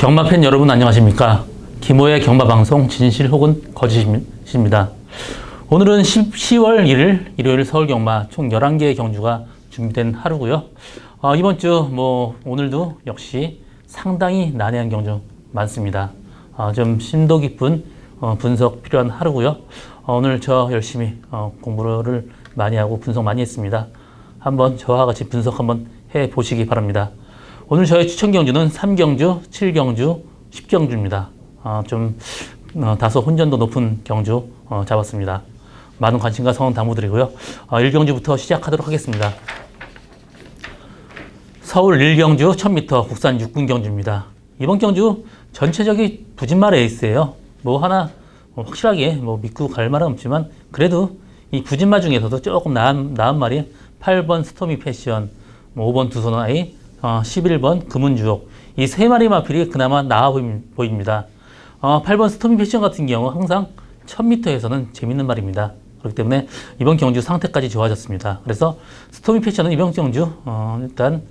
경마팬 여러분 안녕하십니까? 김호의 경마방송 진실 혹은 거짓입니다. 오늘은 10월 1일 일요일 서울경마 총 11개의 경주가 준비된 하루고요. 이번 주 오늘도 역시 상당히 난해한 경주 많습니다. 좀 심도 깊은 분석 필요한 하루고요. 오늘 저 열심히 공부를 많이 하고 분석 많이 했습니다. 한번 저와 같이 분석 한번 해 보시기 바랍니다. 오늘 저의 추천 경주는 3경주, 7경주, 10경주입니다. 좀 다소 혼전도 높은 경주 잡았습니다. 많은 관심과 성원 당부드리고요. 1경주부터 시작하도록 하겠습니다. 서울 1경주 1000m 국산 6군 경주입니다. 이번 경주 전체적인 부진말 레이스예요. 하나 확실하게 믿고 갈 말은 없지만 그래도 이 부진말 중에서도 조금 나은 말이 8번 스토미 패션, 5번 두손아이, 11번 금은주옥, 이 세 마리 마필이 그나마 나아 보입니다. 8번 스토미 패션 같은 경우 항상 1000m에서는 재밌는 말입니다. 그렇기 때문에 이번 경주 상태까지 좋아졌습니다. 그래서 스토미 패션은 이번 경주 일단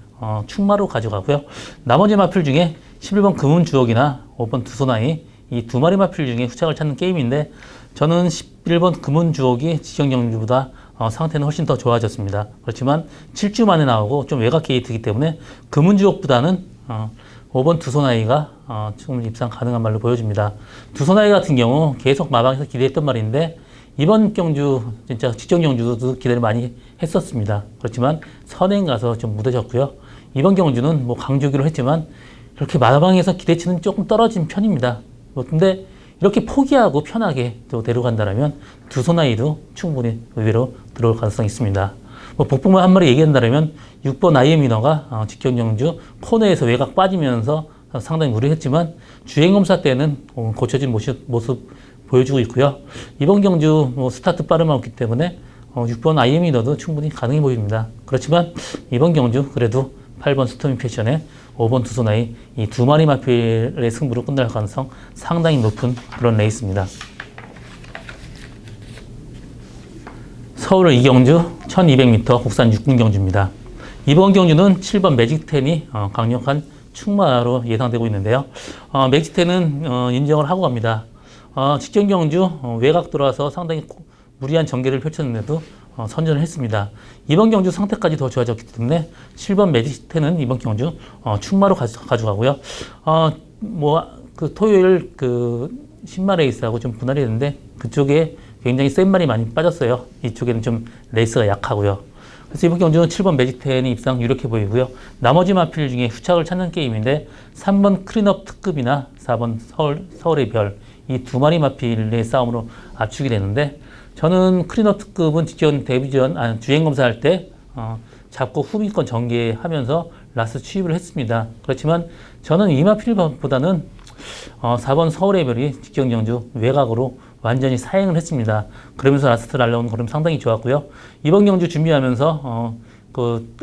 충마로 가져가고요. 나머지 마필 중에 11번 금은주옥이나 5번 두손아이, 이 두 마리 마필 중에 후착을 찾는 게임인데 저는 11번 금은주옥이 직전 경주보다 상태는 훨씬 더 좋아졌습니다. 그렇지만 7주 만에 나오고 좀 외곽 게이트이기 때문에 금은주옥보다는 5번 두손아이가 조금 입상 가능한 말로 보여집니다. 두손아이 같은 경우 계속 마방에서 기대했던 말인데 이번 경주 진짜 직전 경주도 기대를 많이 했었습니다. 그렇지만 선행 가서 좀 무뎌졌고요. 이번 경주는 강주기로 했지만 이렇게 마방에서 기대치는 조금 떨어진 편입니다. 근데 이렇게 포기하고 편하게 또 데려간다면 두손아이도 충분히 의외로 들어올 가능성이 있습니다. 복봉만 한 마리 얘기한다면 6번 아이엠위너가 직전 경주 코너에서 외곽 빠지면서 상당히 무리했지만 주행검사 때는 고쳐진 모습 보여주고 있고요. 이번 경주 스타트 빠름이 없기 때문에 6번 아이엠위너도 충분히 가능해 보입니다. 그렇지만 이번 경주 그래도 8번 스토미 패션에 5번 두손아이, 이 두 마리 마필의 승부로 끝날 가능성 상당히 높은 그런 레이스입니다. 서울 2경주 1200m 국산 6군 경주입니다. 이번 경주는 7번 매직텐이 강력한 충마로 예상되고 있는데요. 매직텐은 인정을 하고 갑니다. 직전 경주 외곽 돌아서 상당히 무리한 전개를 펼쳤는데도 선전을 했습니다. 이번 경주 상태까지 더 좋아졌기 때문에 7번 매직텐은 이번 경주 충마로 가져가고요. 토요일 신마 레이스하고 좀 분할이 됐는데 그쪽에 굉장히 센 말이 많이 빠졌어요. 이쪽에는 좀 레이스가 약하고요. 그래서 이번 경주는 7번 매직텐이 입상 유력해 보이고요. 나머지 마필 중에 후착을 찾는 게임인데 3번 크린업 특급이나 4번 서울의 별, 이 두 마리 마필의 싸움으로 압축이 되는데 저는 크린업 특급은 직전 주행 검사할 때 잡고 후비권 전개하면서 라스 취입을 했습니다. 그렇지만 저는 이 마필보다는 4번 서울의 별이 직전 경주 외곽으로 완전히 사행을 했습니다. 그러면서 라스트 날라오는 걸음 상당히 좋았고요. 이번 경주 준비하면서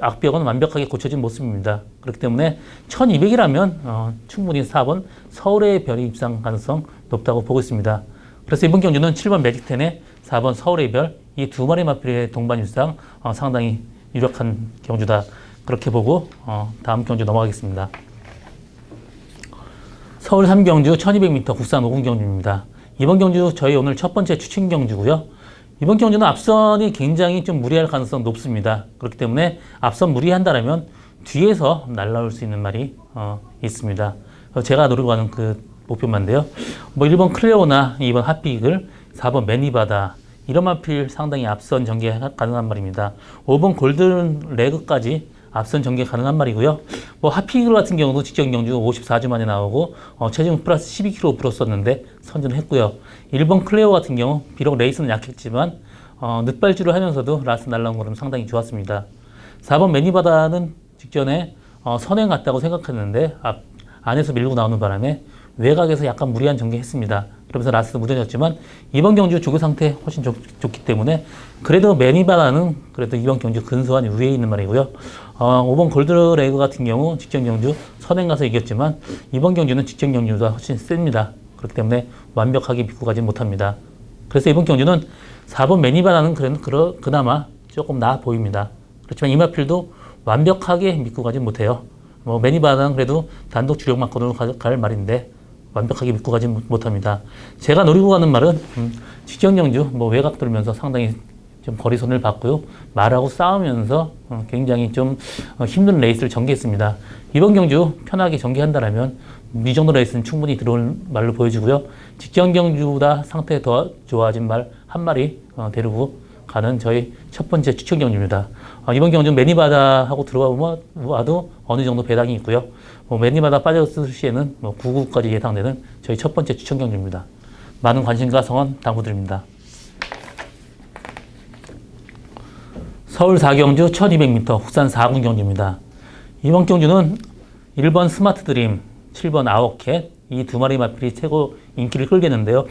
악벽은 완벽하게 고쳐진 모습입니다. 그렇기 때문에 1200이라면 충분히 4번 서울의 별이 입상 가능성 높다고 보고 있습니다. 그래서 이번 경주는 7번 매직텐에 4번 서울의 별, 이 두 마리 마필의 동반 입상 상당히 유력한 경주다. 그렇게 보고 다음 경주 넘어가겠습니다. 서울 3경주 1200m 국산 5군 경주입니다. 이번 경주 저희 오늘 첫 번째 추천 경주고요. 이번 경주는 앞선이 굉장히 좀 무리할 가능성 높습니다. 그렇기 때문에 앞선 무리한다면 뒤에서 날라올 수 있는 말이 있습니다. 제가 노리고 가는 목표만인데요. 1번 클레오나 2번 핫비글, 4번 매니바다, 이런 마필 상당히 앞선 전개 가능한 말입니다. 5번 골든 레그까지 앞선 전개 가능한 말이고요. 핫비글 같은 경우도 직전 경주 54주 만에 나오고 체중 플러스 12kg 불었었는데 선전을 했고요. 1번 클레오 같은 경우 비록 레이스는 약했지만 늦발주를 하면서도 라스 날라온 걸음 상당히 좋았습니다. 4번 매니바다는 직전에 선행 같다고 생각했는데 안에서 밀고 나오는 바람에 외곽에서 약간 무리한 전개했습니다. 그러면서 라스트 무뎌졌지만 이번 경주 조교 상태 훨씬 좋기 때문에 그래도 매니바다는 그래도 이번 경주 근소한 우위에 있는 말이고요. 5번 골드레그 같은 경우 직전 경주 선행 가서 이겼지만 이번 경주는 직전 경주보다 훨씬 셉니다. 그렇기 때문에 완벽하게 믿고 가지 못합니다. 그래서 이번 경주는 4번 매니바다는 그나마 조금 나아 보입니다. 그렇지만 이 마필도 완벽하게 믿고 가지 못해요. 뭐 매니바다는 그래도 단독 주력만권으로 갈 말인데 완벽하게 믿고 가지 못합니다. 제가 노리고 가는 말은 직전경주 뭐 외곽 돌면서 상당히 좀 거리손을 받고요. 말하고 싸우면서 굉장히 좀 힘든 레이스를 전개했습니다. 이번 경주 편하게 전개한다라면 이 정도 레이스는 충분히 들어올 말로 보여지고요. 직전 경주보다 상태 더 좋아진 말 한 마리 데리고 가는 저희 첫 번째 추천 경주입니다. 이번 경주는 매니바다하고 들어가 와도 어느 정도 배당이 있고요. 매니바다 빠졌을 시에는 9구까지 예상되는 저희 첫 번째 추천 경주입니다. 많은 관심과 성원 당부드립니다. 서울 4경주 1200m 국산 4군 경주입니다. 이번 경주는 1번 스마트 드림, 7번 아워캣 이 두 마리 마필이 최고 인기를 끌겠는데요.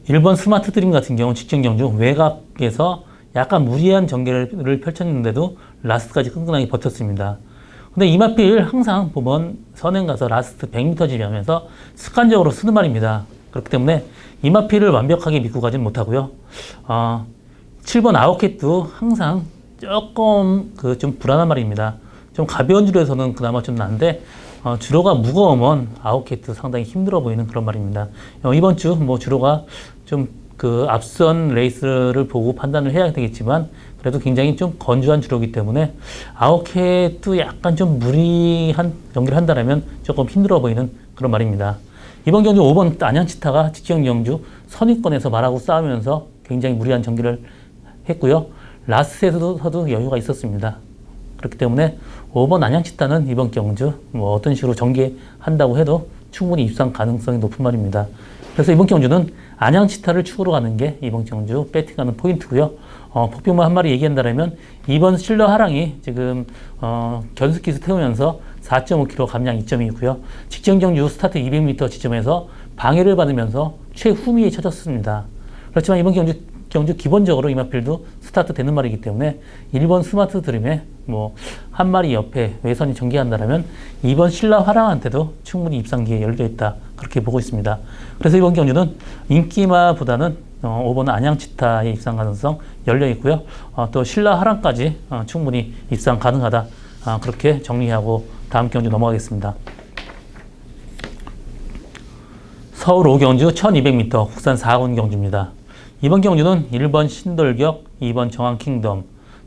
1번 스마트 드림 같은 경우는 직전 경주 외곽에서 약간 무리한 전개를 펼쳤는데도 라스트까지 끈끈하게 버텼습니다. 근데 이 마필 항상 보면 선행 가서 라스트 100m 지나면서 습관적으로 쓰는 말입니다. 그렇기 때문에 이 마필을 완벽하게 믿고 가진 못하고요. 7번 아워캣도 항상 조금 좀 불안한 말입니다. 좀 가벼운 주로에서는 그나마 좀 나은데 주로가 무거우면 아웃캐트 상당히 힘들어 보이는 그런 말입니다. 이번 주 주로가 좀 앞선 레이스를 보고 판단을 해야 되겠지만 그래도 굉장히 좀 건조한 주로이기 때문에 아웃캐트 약간 좀 무리한 경기를 한다면 조금 힘들어 보이는 그런 말입니다. 이번 경주 5번 안양치타가 직전 경주 선위권에서 말하고 싸우면서 굉장히 무리한 경기를 했고요. 라스트에서도 여유가 있었습니다. 그렇기 때문에 5번 안양치타는 이번 경주 어떤 식으로 전개한다고 해도 충분히 입상 가능성이 높은 말입니다. 그래서 이번 경주는 안양치타를 축으로 가는 게 이번 경주 배팅하는 포인트고요. 폭병만 한 마리 얘기한다면 이번 실러 하랑이 지금 견습기수 태우면서 4.5km 감량 2점이고요. 직전 경주 스타트 200m 지점에서 방해를 받으면서 최후미에 쳐졌습니다. 그렇지만 이번 경주 기본적으로 이 마필도 스타트 되는 말이기 때문에 1번 스마트 드림에 한 마리 옆에 외선이 전개한다면 2번 신라 화랑한테도 충분히 입상기에 열려있다 그렇게 보고 있습니다. 그래서 이번 경주는 인기마보다는 5번 안양치타의 입상 가능성 열려있고요. 또 신라 화랑까지 충분히 입상 가능하다 그렇게 정리하고 다음 경주 넘어가겠습니다. 서울 5경주 1200m 국산 4군 경주입니다. 이번 경주는 1번 신돌격, 2번 정한킹덤,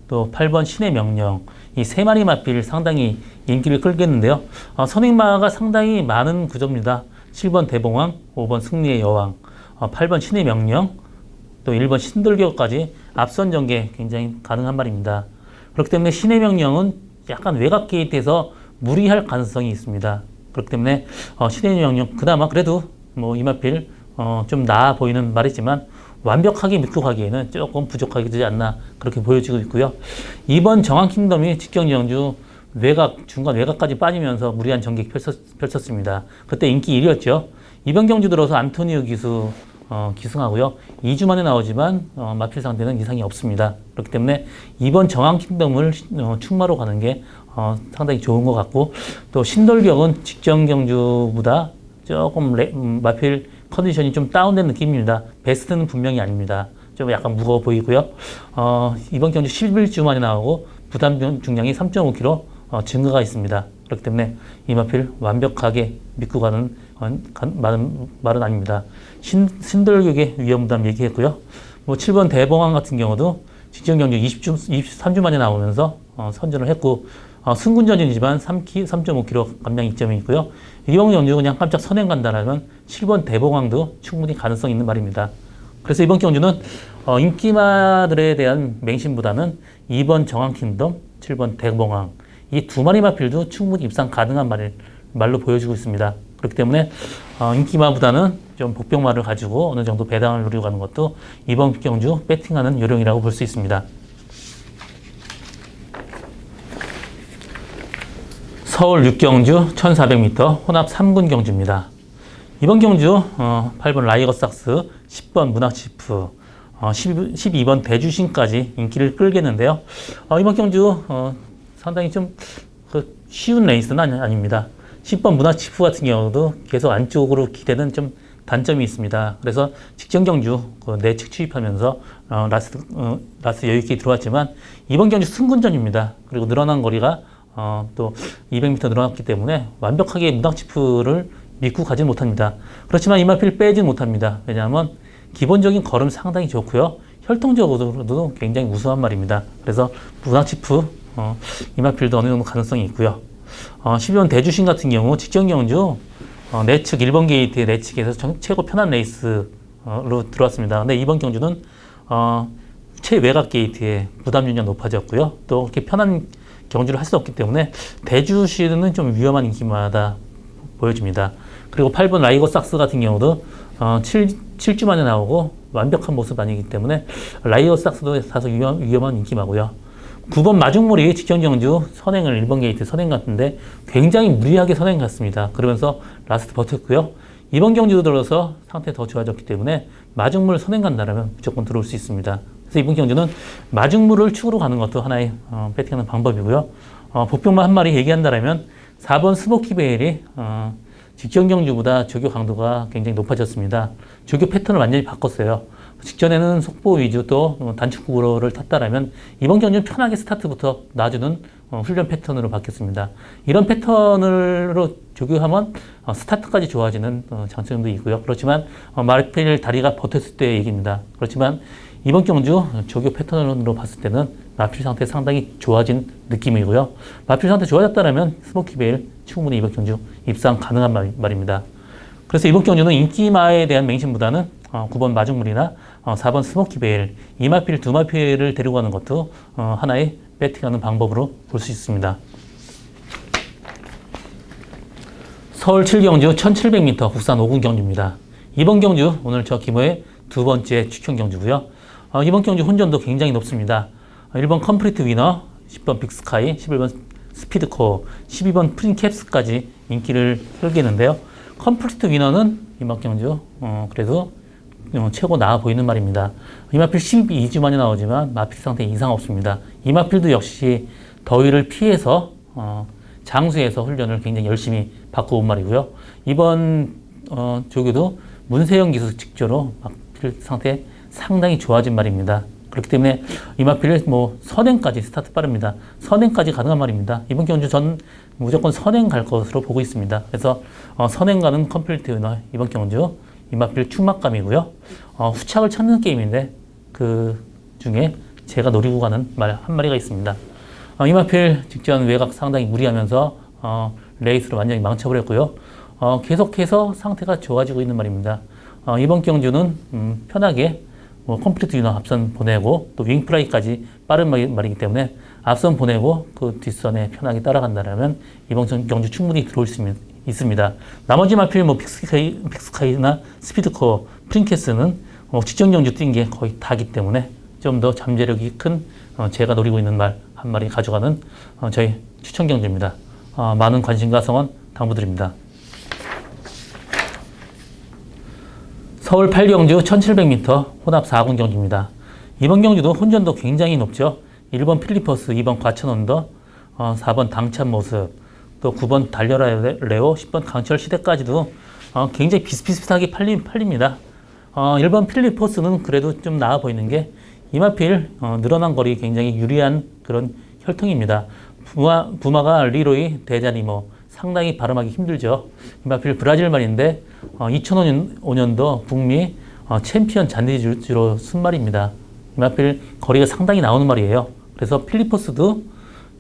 또 8번 신의 명령 이 세 마리 마필 상당히 인기를 끌겠는데요. 선행마가 상당히 많은 구조입니다. 7번 대봉왕, 5번 승리의 여왕, 8번 신의 명령, 또 1번 신돌격까지 앞선 전개 굉장히 가능한 말입니다. 그렇기 때문에 신의 명령은 약간 외곽 게이트에서 무리할 가능성이 있습니다. 그렇기 때문에 신의 명령 그나마 그래도 이 마필 좀 나아 보이는 말이지만 완벽하게 믿고 가기에는 조금 부족하게 되지 않나 그렇게 보여지고 있고요. 이번 정한킹덤이 직전 경주 외곽, 중간 외곽까지 빠지면서 무리한 전개 펼쳤습니다. 그때 인기 1위였죠. 이번 경주 들어서 안토니오 기수 기승하고요. 2주 만에 나오지만 마필 상대는 이상이 없습니다. 그렇기 때문에 이번 정한킹덤을 충마로 가는 게 상당히 좋은 것 같고 또 신돌격은 직전 경주보다 조금 마필 컨디션이 좀 다운된 느낌입니다. 베스트는 분명히 아닙니다. 좀 약간 무거워 보이고요. 이번 경주 11주 만에 나오고 부담 중량이 3.5kg 증가가 있습니다. 그렇기 때문에 이 마필 완벽하게 믿고 가는 말은 아닙니다. 신돌격의 위험부담 얘기했고요. 7번 대봉왕 같은 경우도 직전 경주 23주 만에 나오면서 선전을 했고 승군전이지만 3.5kg 감량 2점이 있고요. 이번 경주 그냥 깜짝 선행 간다라면 7번 대봉왕도 충분히 가능성 있는 말입니다. 그래서 이번 경주는 인기마들에 대한 맹신보다는 2번 정한킹덤, 7번 대봉왕 이 두 마리 마필도 충분히 입상 가능한 말로 보여주고 있습니다. 그렇기 때문에 인기마보다는 좀 복병마를 가지고 어느 정도 배당을 노리고 가는 것도 이번 경주 배팅하는 요령이라고 볼 수 있습니다. 서울 6경주 1400m 혼합 3군 경주입니다. 이번 경주 8번 라이거삭스, 10번 문학치프, 12번 대주신까지 인기를 끌겠는데요. 이번 경주 상당히 좀 쉬운 레이스는 아닙니다. 10번 문학치프 같은 경우도 계속 안쪽으로 기대는 좀 단점이 있습니다. 그래서 직전 경주 내측 추입하면서 라스트 여유 있게 들어왔지만 이번 경주 승군전입니다. 그리고 늘어난 거리가 또 200m 늘어났기 때문에 완벽하게 무당치프를 믿고 가지 못합니다. 그렇지만 이마필 빼지 못합니다. 왜냐하면 기본적인 걸음 상당히 좋고요. 혈통적으로도 굉장히 우수한 말입니다. 그래서 무당치프 이마필도 어느 정도 가능성이 있고요. 12번 대주신 같은 경우 직전 경주 내측 1번 게이트의 내측에서 최고 편한 레이스로 들어왔습니다. 근데 이번 경주는 최외곽 게이트에 부담 유지가 높아졌고요. 또 이렇게 편한 경주를 할 수 없기 때문에 대주시는 좀 위험한 인기마다 보여집니다. 그리고 8번 라이거 삭스 같은 경우도 7주 만에 나오고 완벽한 모습 아니기 때문에 라이거 삭스도 다소 위험한 인기마고요. 9번 마중물이 직전 경주 선행을 1번 게이트 선행 같은데 굉장히 무리하게 선행 갔습니다. 그러면서 라스트 버텼고요. 이번 경주도 들어서 상태 더 좋아졌기 때문에 마중물 선행 간다라면 무조건 들어올 수 있습니다. 그래서 이번 경주는 마중물을 축으로 가는 것도 하나의 배팅하는 방법이고요. 복병만 한 마리 얘기한다라면 4번 스모키 베일이 직전 경주보다 조교 강도가 굉장히 높아졌습니다. 조교 패턴을 완전히 바꿨어요. 직전에는 속보 위주 또 단축구로를 탔다라면 이번 경주는 편하게 스타트부터 놔주는 훈련 패턴으로 바뀌었습니다. 이런 패턴으로 조교하면 스타트까지 좋아지는 장점도 있고요. 그렇지만 마필 다리가 버텼을 때의 얘기입니다. 그렇지만 이번 경주 조교 패턴으로 봤을 때는 마필 상태 상당히 좋아진 느낌이고요. 마필 상태 좋아졌다면 스모키 베일 충분히 이번 경주 입상 가능한 말입니다. 그래서 이번 경주는 인기마에 대한 맹신보다는 9번 마중물이나 4번 스모키 베일, 이마필 두 마필을 데리고 가는 것도 하나의 배팅하는 방법으로 볼 수 있습니다. 서울 7경주 1700m 국산 5군 경주입니다. 이번 경주 오늘 저 기모의 두 번째 추천 경주고요. 이번 경주 혼전도 굉장히 높습니다. 1번 컴플리트 위너, 10번 빅스카이, 11번 스피드코어, 12번 프린캡스까지 인기를 끌겠는데요. 컴플리트 위너는 이번 경주 그래도 최고 나아 보이는 말입니다. 이마필 12주 만에 나오지만 마필 상태 이상 없습니다. 이마필도 역시 더위를 피해서 장수에서 훈련을 굉장히 열심히 받고 온 말이고요. 이번 조교도 문세영 기수 직조로 마필 상태 상당히 좋아진 말입니다. 그렇기 때문에 이마필 선행까지 스타트 빠릅니다. 선행까지 가능한 말입니다. 이번 경주 전 무조건 선행 갈 것으로 보고 있습니다. 그래서 선행 가는 컴플리트 위너 이번 경주 이마필 충막감이고요. 후착을 찾는 게임인데 그 중에 제가 노리고 가는 말 한 마리가 있습니다. 이마필 직전 외곽 상당히 무리하면서 레이스를 완전히 망쳐버렸고요. 계속해서 상태가 좋아지고 있는 말입니다. 이번 경주는 편하게 컴플리트 위너 앞선 보내고 또 윙프라이까지 빠른 말이기 때문에 앞선 보내고 그 뒷선에 편하게 따라간다면 이번 경주 충분히 들어올 수 있습니다. 나머지 마필 빅스카이나 스피드코어, 프린캐스는 직전 경주 뛴 게 거의 다기 때문에 좀 더 잠재력이 큰 제가 노리고 있는 말 한 마리 가져가는 저희 추천 경주입니다. 많은 관심과 성원 당부드립니다. 서울 8경주 1700m 혼합 4군 경주입니다. 이번 경주도 혼전도 굉장히 높죠. 1번 필리퍼스, 2번 과천언더, 4번 당찬 모습, 또 9번 달려라 레오, 10번 강철 시대까지도 굉장히 비슷비슷하게 팔립니다. 1번 필리퍼스는 그래도 좀 나아 보이는 게 이마필 늘어난 거리 굉장히 유리한 그런 혈통입니다. 부마가 리로이, 대자니모 상당히 발음하기 힘들죠. 이마필 브라질 말인데 2005년도 북미 챔피언 잔디주로 쓴 말입니다. 이마필 거리가 상당히 나오는 말이에요. 그래서 필리퍼스도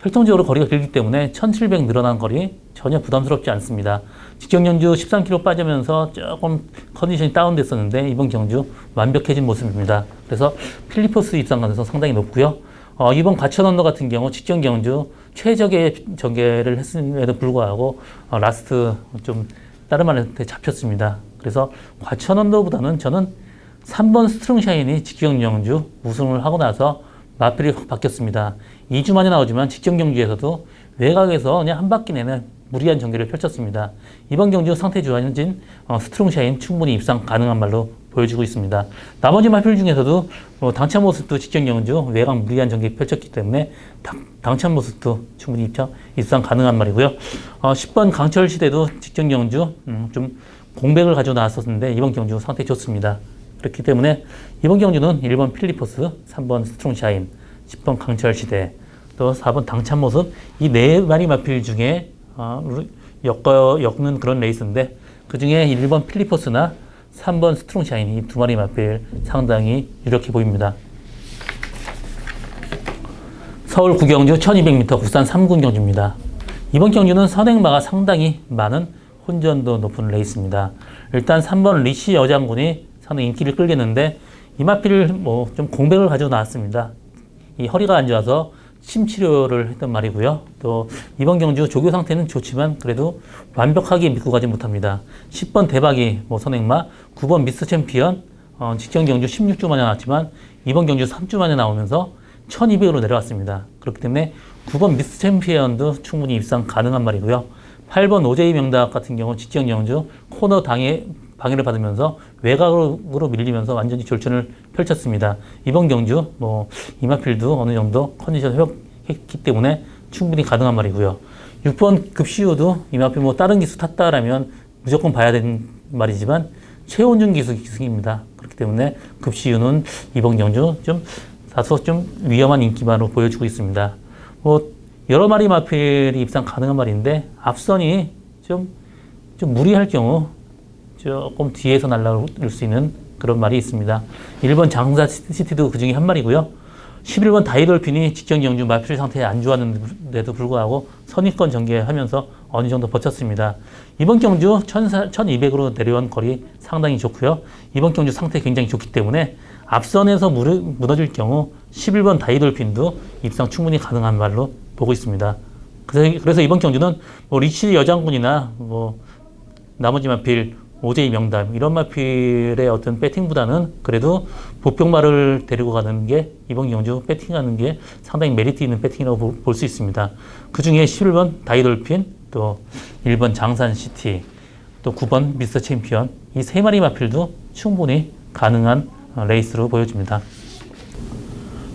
혈통적으로 거리가 길기 때문에 1700 늘어난 거리 전혀 부담스럽지 않습니다. 직전 경주 13kg 빠지면서 조금 컨디션이 다운됐었는데 이번 경주 완벽해진 모습입니다. 그래서 필리퍼스 입상 가능성 상당히 높고요. 이번 과천언더 같은 경우 직전 경주 최적의 전개를 했음에도 불구하고 라스트 좀 다른 말한테 잡혔습니다. 그래서 과천언더보다는 저는 3번 스트롱샤인이 직전 경주 우승을 하고 나서 마필이 확 바뀌었습니다. 2주 만에 나오지만 직전 경주에서도 외곽에서 그냥 한 바퀴 내내 무리한 전개를 펼쳤습니다. 이번 경주 상태 좋아진 스트롱샤인 충분히 입상 가능한 말로 보여주고 있습니다. 나머지 마필 중에서도 당찬 모습도 직전 경주 외곽 무리한 전개 펼쳤기 때문에 당찬 모습도 충분히 입상 가능한 말이고요. 10번 강철 시대도 직전 경주 좀 공백을 가지고 나왔었는데 이번 경주 상태 좋습니다. 그렇기 때문에 이번 경주는 1번 필리퍼스, 3번 스트롱샤인, 10번 강철 시대, 또 4번 당찬 모습, 이 네 마리 마필 중에 엮는 그런 레이스인데 그 중에 1번 필리포스나 3번 스트롱샤인 이 두 마리 마필 상당히 유력해 보입니다. 서울 구경주 1200m 국산 3군 경주입니다. 이번 경주는 선행마가 상당히 많은 혼전도 높은 레이스입니다. 일단 3번 리시 여장군이 상당히 인기를 끌겠는데 이 마필 좀 공백을 가지고 나왔습니다. 이 허리가 안 좋아서 침 치료를 했던 말이고요. 또 이번 경주 조교 상태는 좋지만 그래도 완벽하게 믿고 가지 못합니다. 10번 대박이 선행마, 9번 미스 챔피언 직전 경주 16주 만에 나왔지만 이번 경주 3주 만에 나오면서 1200으로 내려왔습니다. 그렇기 때문에 9번 미스 챔피언도 충분히 입상 가능한 말이고요. 8번 오제이 명닭 같은 경우 직전 경주 코너 방해를 받으면서 외곽으로 밀리면서 완전히 졸전을 펼쳤습니다. 이번 경주 이마필도 어느 정도 컨디션 회복했기 때문에 충분히 가능한 말이고요. 6번 급시우도 이마필 다른 기수 탔다라면 무조건 봐야 되는 말이지만 최원준 기수입니다. 그렇기 때문에 급시우는 이번 경주 다소 위험한 인기만으로 보여주고 있습니다. 여러 마리 마필이 입상 가능한 말인데 앞선이 좀 무리할 경우 조금 뒤에서 날아올 수 있는 그런 말이 있습니다. 1번 장사시티도 그 중에 한 마리고요. 11번 다이돌핀이 직전 경주 마필 상태에 안 좋았는데도 불구하고 선위권 전개하면서 어느 정도 버텼습니다. 이번 경주 1200으로 내려온 거리 상당히 좋고요. 이번 경주 상태 굉장히 좋기 때문에 앞선에서 무너질 경우 11번 다이돌핀도 입상 충분히 가능한 말로 보고 있습니다. 그래서 이번 경주는 리치 여장군이나 나머지 마필 오제이 명담 이런 마필의 어떤 배팅보다는 그래도 보병마를 데리고 가는 게 이번 경주 배팅하는 게 상당히 메리트 있는 배팅이라고 볼 수 있습니다. 그 중에 11번 다이돌핀, 또 1번 장산시티, 또 9번 미스터 챔피언 이 세 마리 마필도 충분히 가능한 레이스로 보여집니다.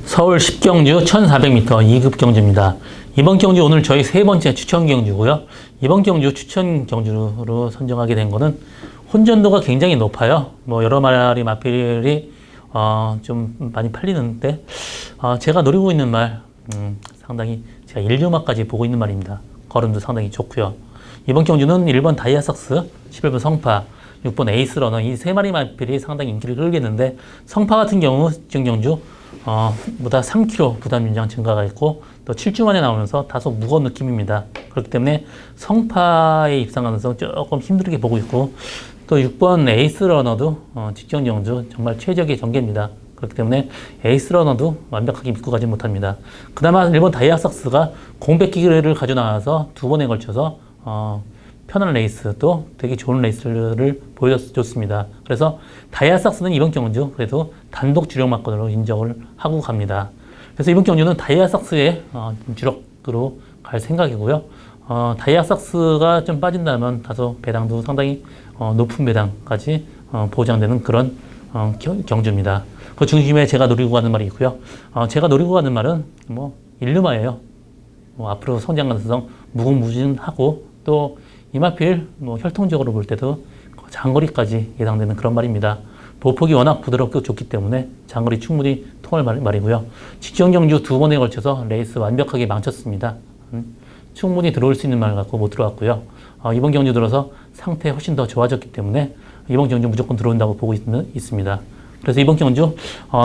서울 10경주 1400m 2급 경주입니다. 이번 경주 오늘 저희 세 번째 추천 경주고요. 이번 경주 추천 경주로 선정하게 된 거는 혼전도가 굉장히 높아요. 여러 마리 마필이 좀 많이 팔리는데 제가 노리고 있는 말 상당히 제가 1류마까지 보고 있는 말입니다. 걸음도 상당히 좋고요. 이번 경주는 1번 다이아삭스, 11번 성파, 6번 에이스러너 이 세 마리 마필이 상당히 인기를 끌겠는데 성파 같은 경우 직전 경주 보다 3kg 부담 연장 증가가 있고 또 7주 만에 나오면서 다소 무거운 느낌입니다. 그렇기 때문에 성파에 입상 가능성 조금 힘들게 보고 있고 또 6번 에이스러너도 직전 경주 정말 최적의 전개입니다. 그렇기 때문에 에이스러너도 완벽하게 믿고 가지 못합니다. 그나마 1번 다이아삭스가 공백 기회를 가져 나와서 두 번에 걸쳐서 편한 레이스 또 되게 좋은 레이스를 보여줬습니다. 그래서 다이아삭스는 이번 경주 그래도 단독 주력 막건으로 인정을 하고 갑니다. 그래서 이번 경주는 다이아삭스의 주력으로 갈 생각이고요. 다이아삭스가 좀 빠진다면 다소 배당도 상당히 높은 배당까지 보장되는 그런 경주입니다. 그 중심에 제가 노리고 가는 말이 있고요. 제가 노리고 가는 말은 일루마예요. 앞으로 성장 가능성 무궁무진하고 또 이마필 혈통적으로 볼 때도 장거리까지 예상되는 그런 말입니다. 보폭이 워낙 부드럽고 좋기 때문에 장거리 충분히 통할 말이고요. 직전 경주 두 번에 걸쳐서 레이스 완벽하게 망쳤습니다. 충분히 들어올 수 있는 말 갖고 못 들어왔고요. 이번 경주 들어서 상태 훨씬 더 좋아졌기 때문에 이번 경주 무조건 들어온다고 보고 있습니다. 그래서 이번 경주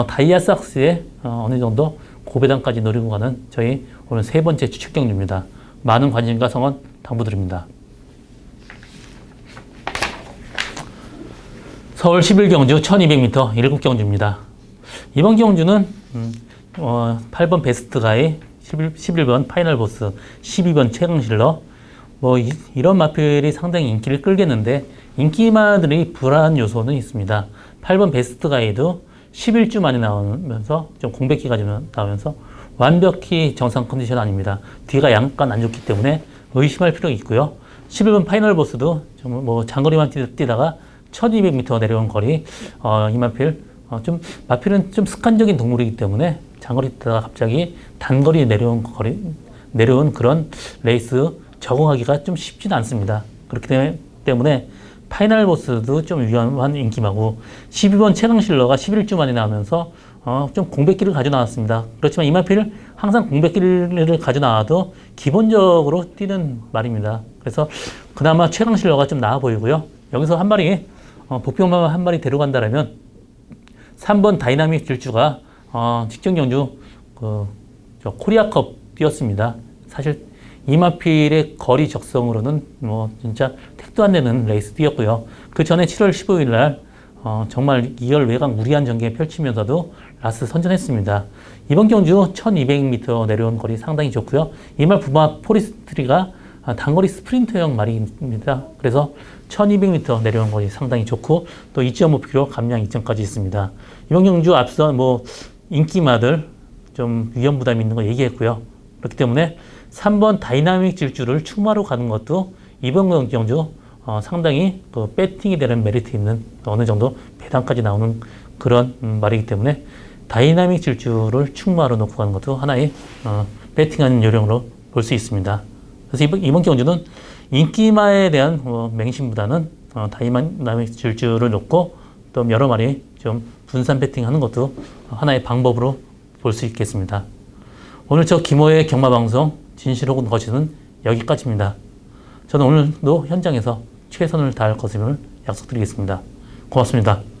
다이아삭스에 어느 정도 고배당까지 노리고 가는 저희 오늘 세 번째 추측 경주입니다. 많은 관심과 성원 당부드립니다. 서울 11경주 1200m 7 경주입니다. 이번 경주는 8번 베스트 가이, 11번 파이널 보스, 12번 최강실러 이런 마필이 상당히 인기를 끌겠는데 인기마들이 불안 요소는 있습니다. 8번 베스트 가이도 11주 만에 나오면서 좀 공백기가 좀 나오면서 완벽히 정상 컨디션 아닙니다. 뒤가 약간 안 좋기 때문에 의심할 필요가 있고요. 11번 파이널 보스도 장거리만 뛰다가 1200m 내려온 거리, 이 마필, 마필은 좀 습관적인 동물이기 때문에 장거리 뛰다가 갑자기 단거리 내려온 그런 레이스 적응하기가 좀 쉽지는 않습니다. 그렇기 때문에 파이널 보스도 좀 위험한 인기마고 12번 최강실러가 11주 만에 나오면서 좀 공백기를 가져 나왔습니다. 그렇지만 이마필 항상 공백기를 가져 나와도 기본적으로 뛰는 말입니다. 그래서 그나마 최강 실러가 좀 나아 보이고요. 여기서 한 마리, 복병만 한 마리 데려간다라면 3번 다이나믹 질주가 직전 경주 코리아컵 뛰었습니다. 사실 이마필의 거리 적성으로는 뭐 진짜 택도 안 되는 레이스 뛰었고요. 그 전에 7월 15일 날 정말 2열 외곽 무리한 전개 펼치면서도 라스 선전했습니다. 이번 경주 1200m 내려온 거리 상당히 좋고요. 이말 부마 포리스트리가 단거리 스프린터형 말입니다. 그래서 1200m 내려온 거리 상당히 좋고 또 2.5km 감량 이점까지 있습니다. 이번 경주 앞서 뭐 인기마들 좀 위험 부담이 있는 거 얘기했고요. 그렇기 때문에 3번 다이나믹 질주를 충마로 가는 것도 이번 경주 상당히 그 배팅이 되는 메리트 있는 어느 정도 배당까지 나오는 그런 말이기 때문에 다이나믹 질주를 충마로 놓고 가는 것도 하나의 배팅하는 요령으로 볼 수 있습니다. 그래서 이번 경주는 인기마에 대한 맹심보다는 다이나믹 질주를 놓고 또 여러 마리 좀 분산 배팅하는 것도 하나의 방법으로 볼 수 있겠습니다. 오늘 저 김호의 경마방송 진실 혹은 거짓은 여기까지입니다. 저는 오늘도 현장에서 최선을 다할 것임을 약속드리겠습니다. 고맙습니다.